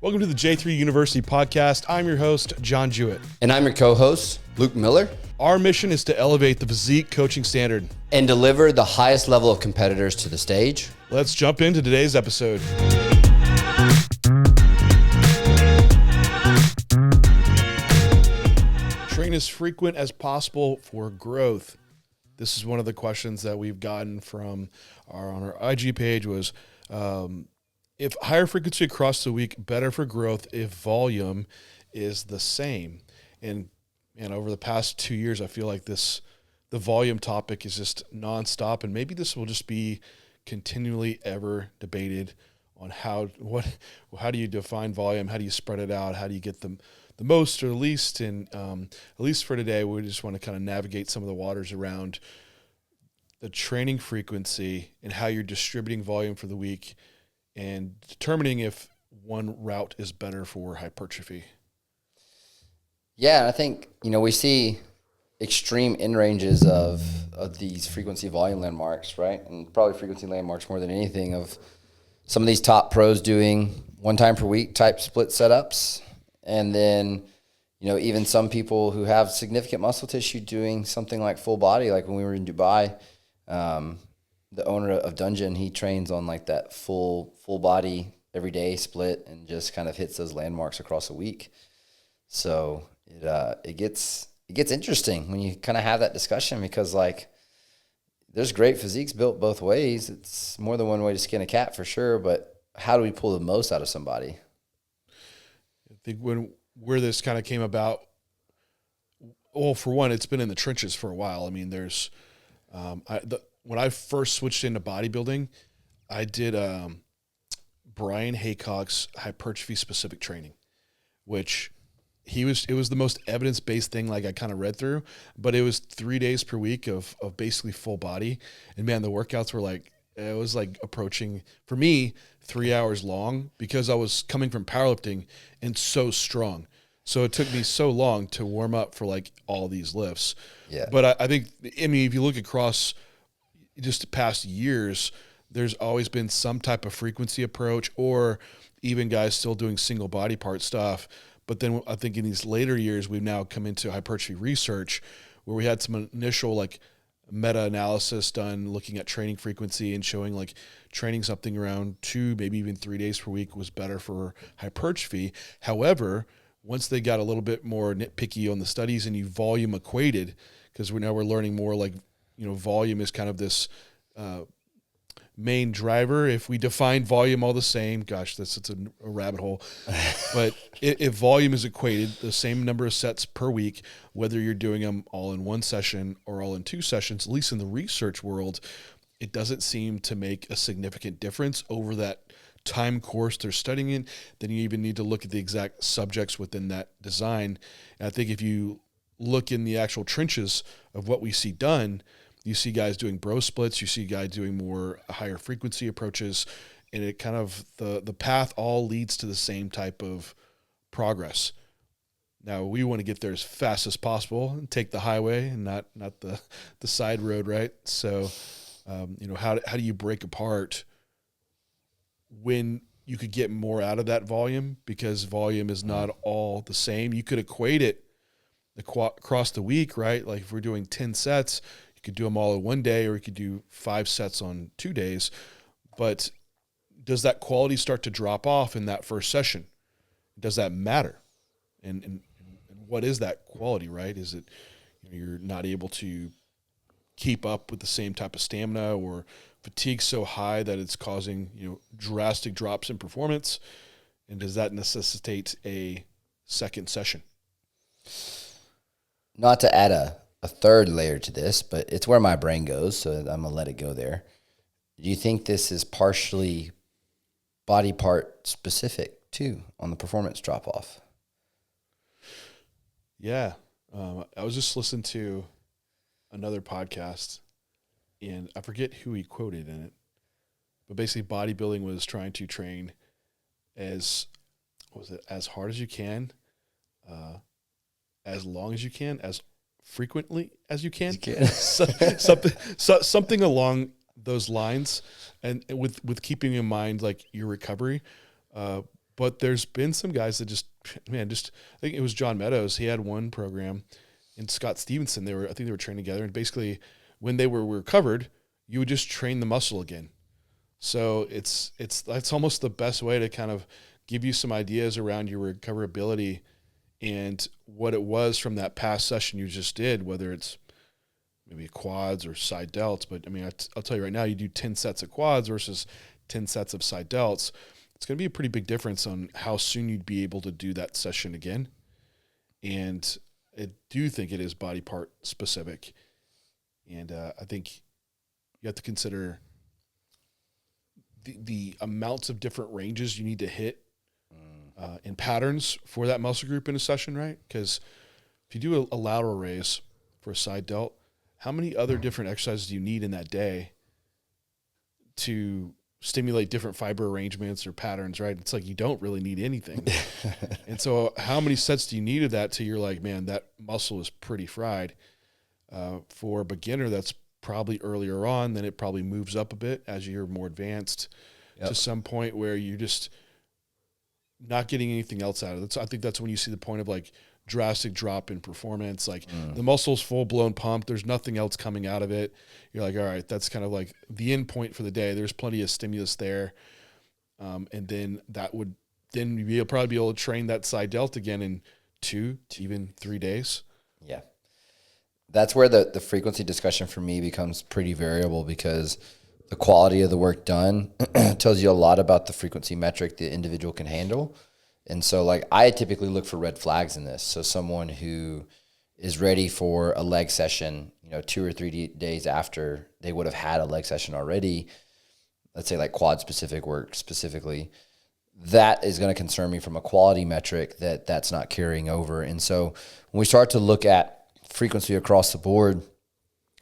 Welcome to the J3U University podcast. I'm your host, John Jewett. And I'm your co-host, Luke Miller. Our mission is to elevate the physique coaching standard and deliver the highest level of competitors to the stage. Let's jump into today's episode. Train as frequent as possible for growth. This is one of the questions that we've gotten from on our IG page was, if higher frequency across the week, better for growth if volume is the same. And over the past 2 years, I feel like the volume topic is just nonstop, and maybe this will just be continually ever debated on how do you define volume, how do you spread it out, how do you get the most or the least. And at least for today, we just want to kind of navigate some of the waters around the training frequency and how you're distributing volume for the week and determining if one route is better for hypertrophy. Yeah, I think, we see extreme end ranges of these frequency volume landmarks, right? And probably frequency landmarks more than anything of some of these top pros doing 1 time per week type split setups. And then, even some people who have significant muscle tissue doing something like full body. Like when we were in Dubai, the owner of Dungeon, he trains on like that full body every day split and just kind of hits those landmarks across a week. So it gets interesting when you kind of have that discussion, because like there's great physiques built both ways. It's more than one way to skin a cat for sure, but how do we pull the most out of somebody? I think where this kind of came about, well, for one, it's been in the trenches for a while. I mean, there's when I first switched into bodybuilding, I did Brian Haycock's hypertrophy specific training, which it was the most evidence-based thing like I kind of read through, but it was 3 days per week of basically full body. And man, the workouts were like, it was like approaching, for me, 3 hours long because I was coming from powerlifting and so strong. So it took me so long to warm up for like all these lifts. Yeah. But I think, if you look across just past years, there's always been some type of frequency approach, or even guys still doing single body part stuff. But then I think in these later years, we've now come into hypertrophy research where we had some initial like meta-analysis done looking at training frequency and showing like training something around 2, maybe even 3 days per week was better for hypertrophy. However, once they got a little bit more nitpicky on the studies and you volume equated, because we're learning more like, volume is kind of this main driver. If we define volume all the same, gosh, it's a rabbit hole. But if volume is equated, the same number of sets per week, whether you're doing them all in 1 session or all in 2 sessions, at least in the research world, it doesn't seem to make a significant difference over that time course they're studying in. Then you even need to look at the exact subjects within that design. And I think if you look in the actual trenches of what we see done, you see guys doing bro splits, you see guys doing more higher frequency approaches, and it kind of, the path all leads to the same type of progress. Now, we want to get there as fast as possible and take the highway and not the side road, right? So, how do you break apart when you could get more out of that volume? Because volume is not all the same. You could equate it across the week, right? Like if we're doing 10 sets, you could do them all in 1 day, or you could do 5 sets on 2 days. But does that quality start to drop off in that first session? Does that matter? And what is that quality, right? Is it you're not able to keep up with the same type of stamina, or fatigue so high that it's causing drastic drops in performance? And does that necessitate a second session? Not to add a third layer to this, but it's where my brain goes, so I'm going to let it go there. Do you think this is partially body part specific too on the performance drop-off? Yeah. I was just listening to another podcast, and I forget who he quoted in it, but basically bodybuilding was trying to train as hard as you can, as long as you can, as frequently as you can. Something along those lines, and with keeping in mind like your recovery. But there's been some guys that just, man, just, I think it was John Meadows. He had one program, and Scott Stevenson. I think they were training together, and basically when they were recovered, you would just train the muscle again. So that's almost the best way to kind of give you some ideas around your recoverability and what it was from that past session you just did, whether it's maybe quads or side delts. But I mean, I'll tell you right now, you do 10 sets of quads versus 10 sets of side delts. It's going to be a pretty big difference on how soon you'd be able to do that session again. And I do think it is body part specific. And I think you have to consider the amounts of different ranges you need to hit in patterns for that muscle group in a session, right? Because if you do a lateral raise for a side delt, how many other different exercises do you need in that day to stimulate different fiber arrangements or patterns, right? It's like you don't really need anything. And so how many sets do you need of that till you're like, man, that muscle is pretty fried? For a beginner, that's probably earlier on, then it probably moves up a bit as you're more advanced to some point where you're just not getting anything else out of it. So I think that's when you see the point of like drastic drop in performance, like the muscle's full blown pump. There's nothing else coming out of it. You're like, all right, that's kind of like the end point for the day. There's plenty of stimulus there. And then you'll probably be able to train that side delt again in 2 to even 3 days. Yeah. That's where the frequency discussion for me becomes pretty variable, because the quality of the work done tells you a lot about the frequency metric the individual can handle. And so like I typically look for red flags in this. So someone who is ready for a leg session, 2 or 3 days after they would have had a leg session already, let's say like quad specific work specifically, that is going to concern me from a quality metric that's not carrying over. And so when we start to look at frequency across the board,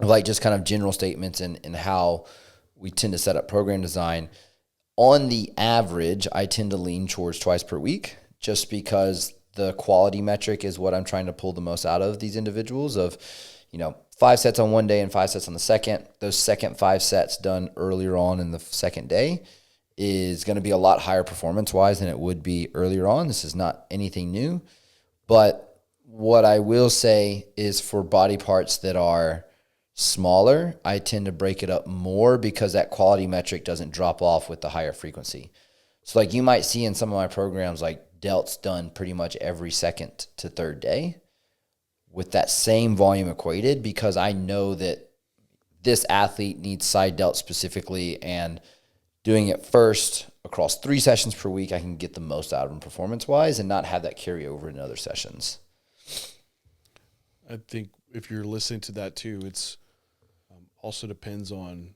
like just kind of general statements and how we tend to set up program design, on the average, I tend to lean towards twice per week, just because the quality metric is what I'm trying to pull the most out of these individuals of, 5 sets on one day and 5 sets on the second. Those second 5 sets done earlier on in the second day is going to be a lot higher performance-wise than it would be earlier on. This is not anything new. But what I will say is for body parts that are smaller, I tend to break it up more because that quality metric doesn't drop off with the higher frequency. So like you might see in some of my programs, like delts done pretty much every second to third day with that same volume equated, because I know that this athlete needs side delt specifically, and doing it first across 3 sessions per week, I can get the most out of them performance-wise and not have that carry over in other sessions. I think if you're listening to that too, it's also depends on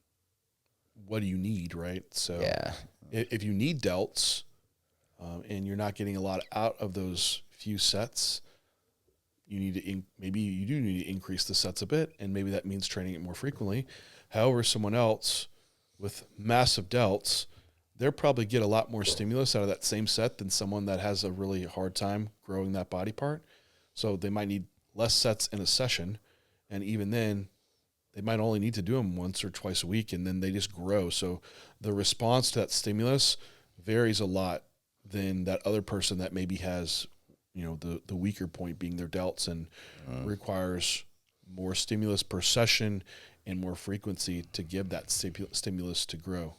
what do you need, right? So yeah, if you need delts and you're not getting a lot out of those few sets, you need to maybe you do need to increase the sets a bit, and maybe that means training it more frequently. However, someone else with massive delts, they'll probably get a lot more stimulus out of that same set than someone that has a really hard time growing that body part. So they might need less sets in a session, and even then, they might only need to do them once or twice a week, and then they just grow. So the response to that stimulus varies a lot than that other person that maybe has, the weaker point being their delts and requires more stimulus per session and more frequency to give that stimulus to grow.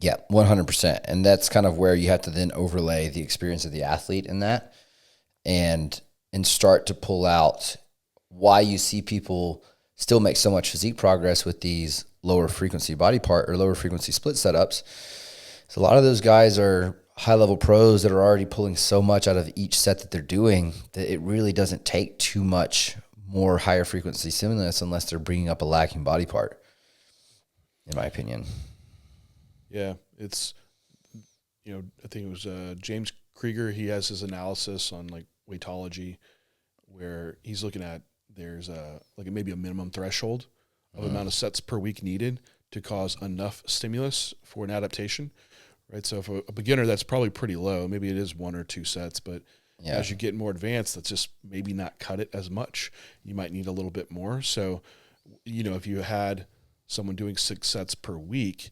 Yeah, 100%. And that's kind of where you have to then overlay the experience of the athlete in that and start to pull out why you see people still make so much physique progress with these lower frequency body part or lower frequency split setups. So a lot of those guys are high level pros that are already pulling so much out of each set that they're doing that it really doesn't take too much more higher frequency stimulus unless they're bringing up a lacking body part, in my opinion. Yeah, it's, I think it was James Krieger. He has his analysis on like weightology where he's looking at there's maybe a minimum threshold of amount of sets per week needed to cause enough stimulus for an adaptation, right? So for a beginner, that's probably pretty low. Maybe it is 1 or 2 sets, but as you get more advanced, that's just maybe not cut it as much. You might need a little bit more. So, if you had someone doing 6 sets per week,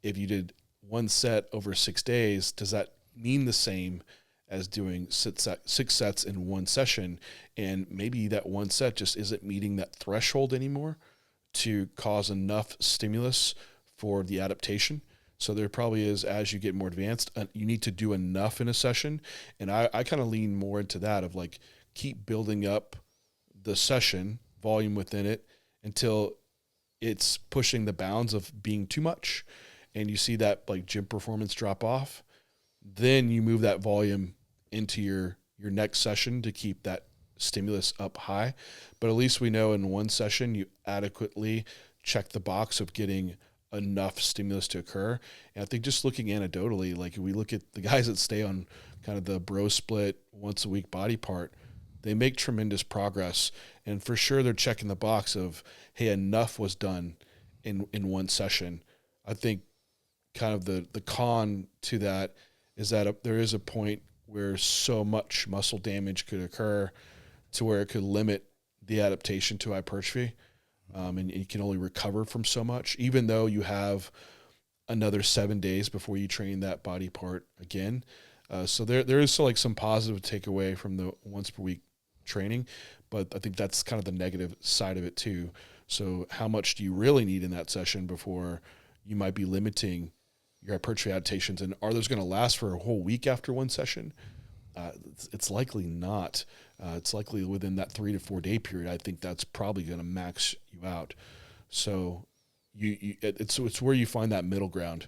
if you did one set over 6 days, does that mean the same as doing 6 sets in one session? And maybe that one set just isn't meeting that threshold anymore to cause enough stimulus for the adaptation. So there probably is, as you get more advanced, you need to do enough in a session. And I kind of lean more into that of like, keep building up the session volume within it until it's pushing the bounds of being too much. And you see that like gym performance drop off. Then you move that volume into your next session to keep that stimulus up high. But at least we know in one session you adequately check the box of getting enough stimulus to occur. And I think just looking anecdotally, like we look at the guys that stay on kind of the bro split once a week body part, they make tremendous progress. And for sure they're checking the box of, hey, enough was done in one session. I think kind of the con to that is that there is a point where so much muscle damage could occur to where it could limit the adaptation to hypertrophy. And you can only recover from so much, even though you have another 7 days before you train that body part again. So there is like some positive takeaway from the once per week training, but I think that's kind of the negative side of it too. So how much do you really need in that session before you might be limiting your hypertrophy adaptations? And are those going to last for a whole week after one session? It's likely not. It's likely within that 3 to 4 day period. I think that's probably going to max you out. So it's where you find that middle ground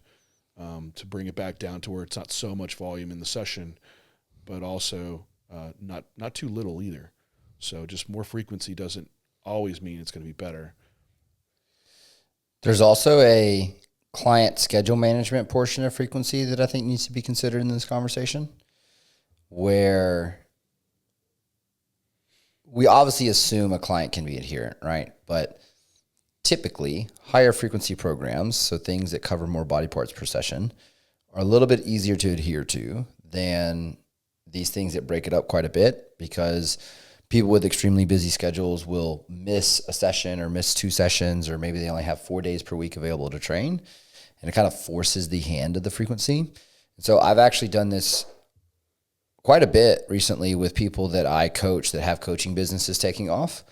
to bring it back down to where it's not so much volume in the session, but also not too little either. So just more frequency doesn't always mean it's going to be better. There's also a client schedule management portion of frequency that I think needs to be considered in this conversation, where we obviously assume a client can be adherent, right? But typically higher frequency programs, so things that cover more body parts per session, are a little bit easier to adhere to than these things that break it up quite a bit, because people with extremely busy schedules will miss a session or miss 2 sessions, or maybe they only have 4 days per week available to train, and it kind of forces the hand of the frequency. And so I've actually done this quite a bit recently with people that I coach that have coaching businesses taking off,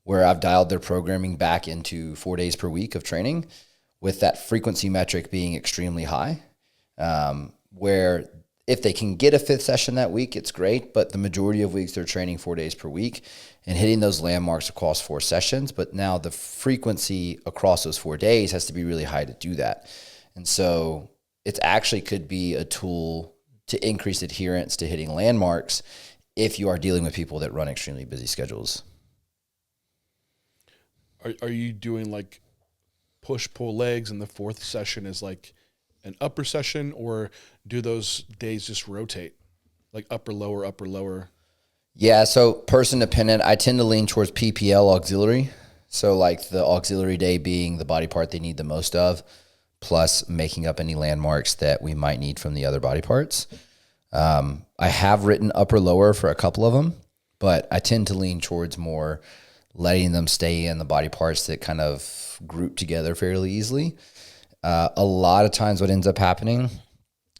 where I've dialed their programming back into 4 days per week of training, with that frequency metric being extremely high, where if they can get a 5th session that week, it's great, but the majority of weeks they're training 4 days per week and hitting those landmarks across 4 sessions. But now the frequency across those 4 days has to be really high to do that. And so it actually could be a tool to increase adherence to hitting landmarks if you are dealing with people that run extremely busy schedules. Are you doing like push-pull legs and the 4th session is like an upper session, or do those days just rotate, like upper, lower, upper, lower? Yeah, so person dependent. I tend to lean towards PPL auxiliary. So like the auxiliary day being the body part they need the most of, plus making up any landmarks that we might need from the other body parts. I have written upper, lower for a couple of them, but I tend to lean towards more letting them stay in the body parts that kind of group together fairly easily. A lot of times what ends up happening,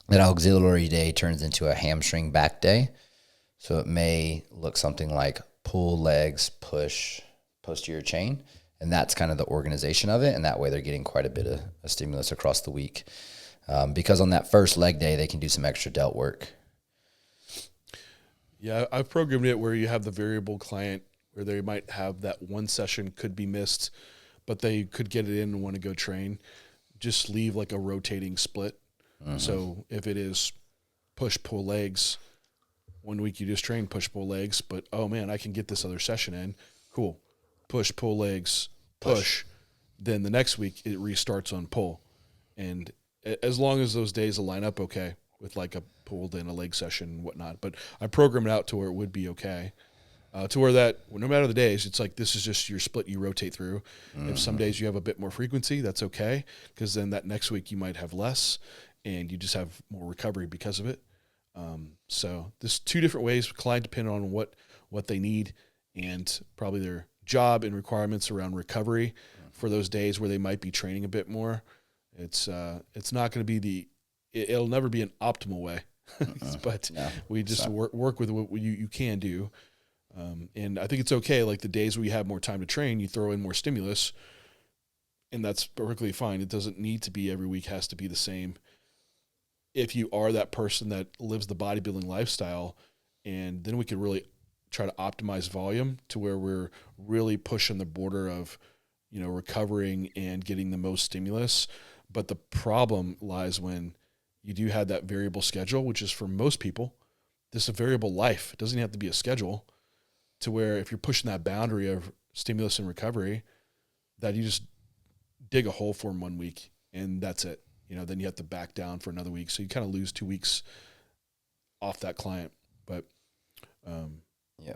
that auxiliary day turns into a hamstring back day. So it may look something like pull legs, push posterior chain. And that's kind of the organization of it. And that way they're getting quite a bit of stimulus across the week. Because on that first leg day, they can do some extra delt work. Yeah, I've programmed it where you have the variable client where they might have that one session could be missed, but they could get it in and want to go train. Just leave like a rotating split. Mm-hmm. So if it is push-pull legs, 1 week you just train push-pull legs, but, oh, man, I can get this other session in. Cool. Push-pull legs, push. Then the next week it restarts on pull. And as long as those days line up okay with like a pulled in a leg session and whatnot. But I programmed it out to where it would be okay. To where that, no matter the days, it's like this is just your split you rotate through. Mm-hmm. If some days you have a bit more frequency, that's okay, because then that next week you might have less, and you just have more recovery because of it. So there's 2 different ways, client depending on what they need and probably their job and requirements around recovery for those days where they might be training a bit more. It's not going to be the it'll never be an optimal way, but No, we just so. work with what you can do. And I think it's okay. Like the days where you have more time to train, you throw in more stimulus, and that's perfectly fine. It doesn't need to be every week has to be the same. If you are that person that lives the bodybuilding lifestyle, and then we could really try to optimize volume to where we're really pushing the border of, recovering and getting the most stimulus. But the problem lies when you do have that variable schedule, which is for most people, this is a variable life. It doesn't have to be a schedule, to where if you're pushing that boundary of stimulus and recovery, that you just dig a hole for them 1 week and that's it. Then you have to back down for another week. So you kind of lose 2 weeks off that client. But Yeah.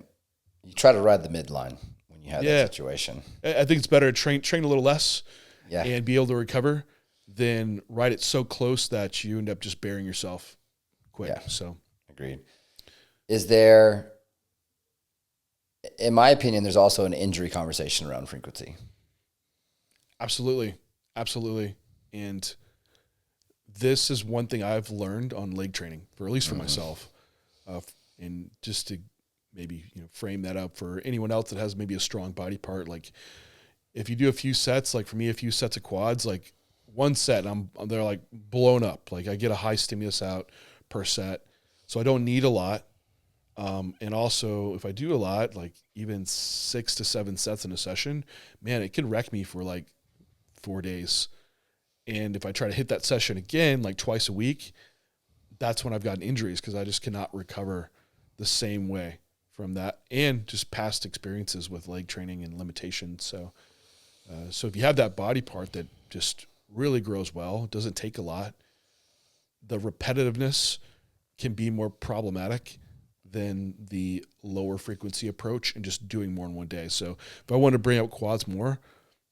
You try to ride the midline when you have yeah, that situation. I think it's better to train a little less Yeah. and be able to recover than ride it so close that you end up just burying yourself quick. Yeah. So Agreed. Is there, in my opinion, there's also an injury conversation around frequency. absolutely. Absolutely. And this is one thing I've learned on leg training, for at least for myself, and just to maybe frame that up for anyone else that has maybe a strong body part. Like if you do a few sets, like for me, a few sets of quads, like one set, they're like blown up. Like I get a high stimulus out per set, so I don't need a lot. And also, if I do a lot, like even 6 to 7 sets in a session, man, it can wreck me for like 4 days. And if I try to hit that session again, like twice a week, that's when I've gotten injuries because I just cannot recover the same way from that, and just past experiences with leg training and limitations. So if you have that body part that just really grows well, it doesn't take a lot, the repetitiveness can be more problematic than the lower frequency approach and just doing more in one day. So if I want to bring out quads more,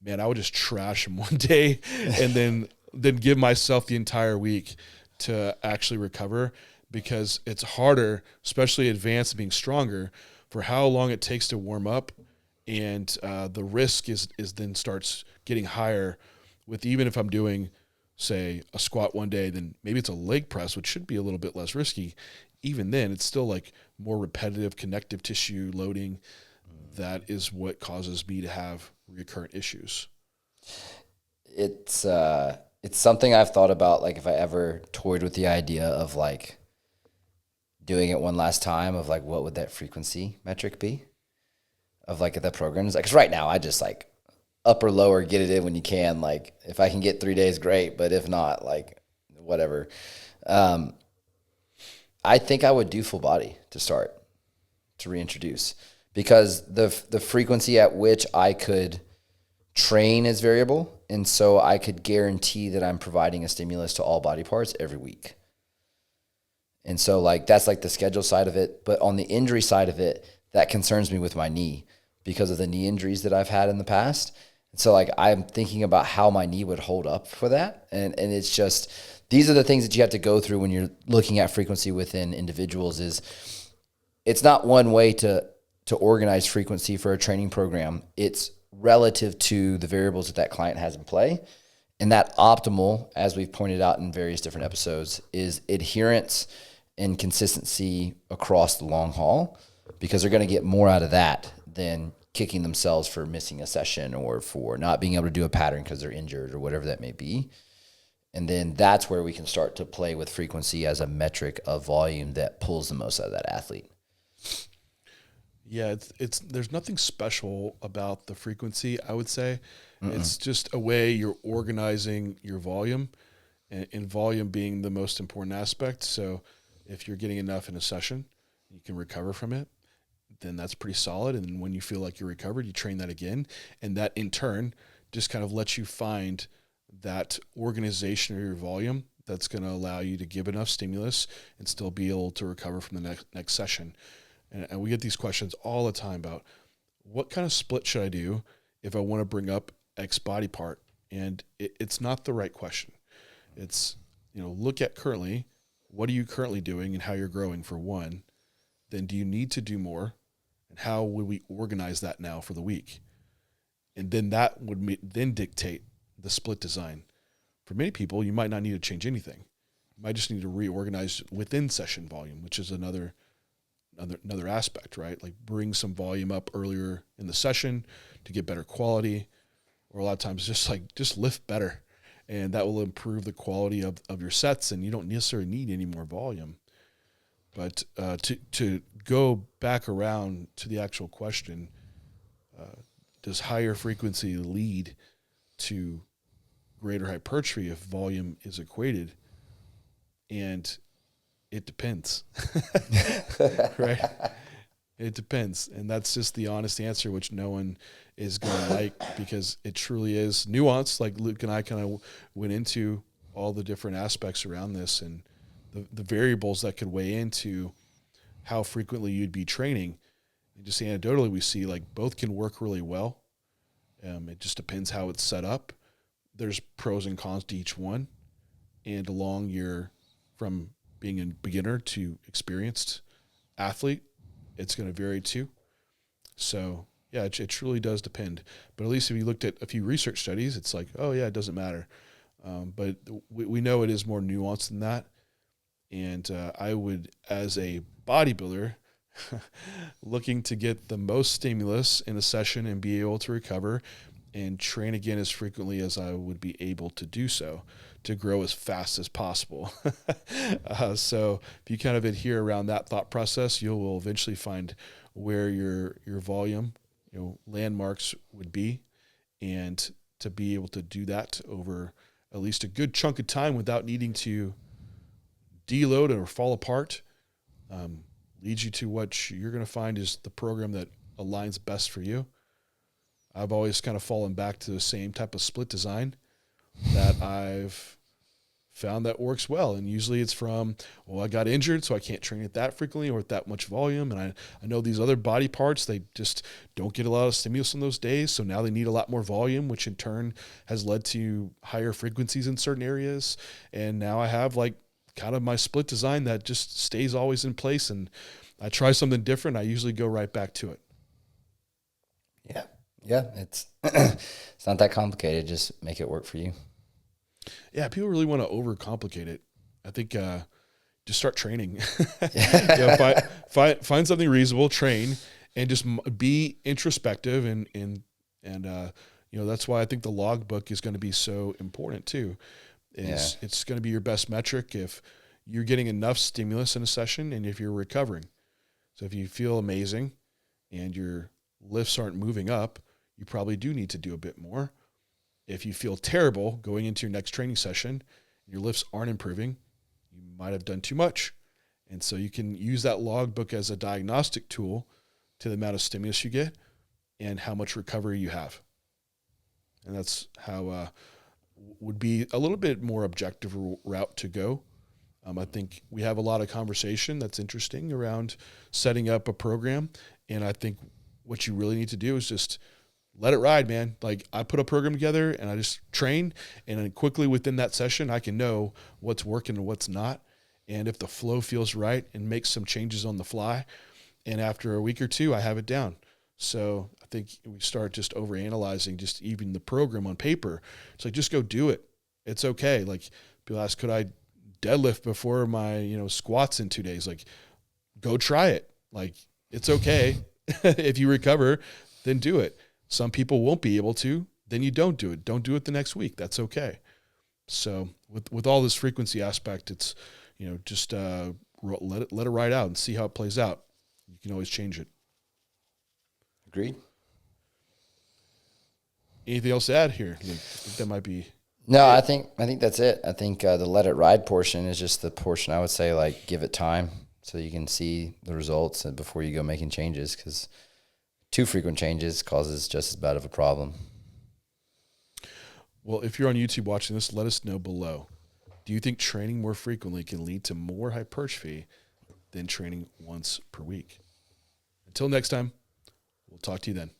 man, I would just trash them one day and then give myself the entire week to actually recover, because it's harder, especially advanced and being stronger, for how long it takes to warm up. And the risk is then starts getting higher with, even if I'm doing, say, a squat one day, then maybe it's a leg press, which should be a little bit less risky. Even then, it's still like more repetitive connective tissue loading. That is what causes me to have recurrent issues. It's something I've thought about, like if I ever toyed with the idea of like doing it one last time, of like what would that frequency metric be of like the programs. Like, 'cause right now I just like upper lower, get it in when you can. Like if I can get 3 days, great, but if not, like whatever. I think I would do full body to start, to reintroduce, because the frequency at which I could train is variable, and so I could guarantee that I'm providing a stimulus to all body parts every week. And so like that's like the schedule side of it, but on the injury side of it, that concerns me with my knee because of the knee injuries that I've had in the past. And so like I'm thinking about how my knee would hold up for that, and it's just, these are the things that you have to go through when you're looking at frequency within individuals. Is it's not one way to organize frequency for a training program. It's relative to the variables that client has in play. And that optimal, as we've pointed out in various different episodes, is adherence and consistency across the long haul, because they're going to get more out of that than kicking themselves for missing a session or for not being able to do a pattern because they're injured or whatever that may be. And then that's where we can start to play with frequency as a metric of volume that pulls the most out of that athlete. Yeah, it's there's nothing special about the frequency, I would say. It's just a way you're organizing your volume, and volume being the most important aspect. So if you're getting enough in a session, you can recover from it, then that's pretty solid. And when you feel like you're recovered, you train that again. And that in turn just kind of lets you find that organization of your volume that's going to allow you to give enough stimulus and still be able to recover from the next session. And we get these questions all the time about what kind of split should I do if I want to bring up X body part? And it's not the right question. It's, look at currently, what are you currently doing and how you're growing, for one. Then do you need to do more? And how would we organize that now for the week? And then that would then dictate the split design. For many people, you might not need to change anything. might just need to reorganize within session volume, which is another aspect, right? Like bring some volume up earlier in the session to get better quality, or a lot of times just lift better, and that will improve the quality of your sets, and you don't necessarily need any more volume. But to go back around to the actual question, does higher frequency lead to greater hypertrophy if volume is equated? And it depends, right? It depends. And that's just the honest answer, which no one is going to like, because it truly is nuanced. Like Luke and I kind of went into all the different aspects around this and the variables that could weigh into how frequently you'd be training. And just anecdotally, we see like both can work really well. It just depends how it's set up. There's pros and cons to each one. And along your, from being a beginner to experienced athlete, it's going to vary too. So yeah, it truly does depend. But at least if you looked at a few research studies, it's like, oh yeah, it doesn't matter. But we know it is more nuanced than that. And I would, as a bodybuilder, looking to get the most stimulus in a session and be able to recover and train again as frequently as I would be able to do so, to grow as fast as possible. So if you kind of adhere around that thought process, you will eventually find where your volume, landmarks would be, and to be able to do that over at least a good chunk of time without needing to deload or fall apart, leads you to what you're going to find is the program that aligns best for you. I've always kind of fallen back to the same type of split design that I've found that works well. And usually it's from, I got injured, so I can't train it that frequently or with that much volume. And I know these other body parts, they just don't get a lot of stimulus on those days. So now they need a lot more volume, which in turn has led to higher frequencies in certain areas. And now I have like kind of my split design that just stays always in place. And I try something different, I usually go right back to it. Yeah. Yeah. It's, it's not that complicated. Just make it work for you. Yeah, people really want to overcomplicate it. I think just start training. Find something reasonable, train, and just be introspective. And that's why I think the logbook is going to be so important too. It's going to be your best metric if you're getting enough stimulus in a session and if you're recovering. So if you feel amazing and your lifts aren't moving up, you probably do need to do a bit more. If you feel terrible going into your next training session, your lifts aren't improving, you might have done too much. And so you can use that logbook as a diagnostic tool to the amount of stimulus you get and how much recovery you have. And that's how would be a little bit more objective route to go. I think we have a lot of conversation that's interesting around setting up a program. And I think what you really need to do is just let it ride, man. Like I put a program together and I just train, and then quickly within that session, I can know what's working and what's not. And if the flow feels right, and make some changes on the fly. And after a week or two, I have it down. So I think we start just overanalyzing just even the program on paper. It's like, just go do it. It's okay. Like people ask, could I deadlift before my, squats in 2 days? Like go try it. Like it's okay. If you recover, then do it. Some people won't be able to, then you don't do it. Don't do it the next week. That's okay. So with all this frequency aspect, it's, just let it ride out and see how it plays out. You can always change it. Agreed. Anything else to add here? I think that might be. No, I think that's it. I think the let it ride portion is just the portion I would say, like, give it time so you can see the results before you go making changes, because too frequent changes causes just as bad of a problem. Well, if you're on YouTube watching this, let us know below. Do you think training more frequently can lead to more hypertrophy than training once per week? Until next time, we'll talk to you then.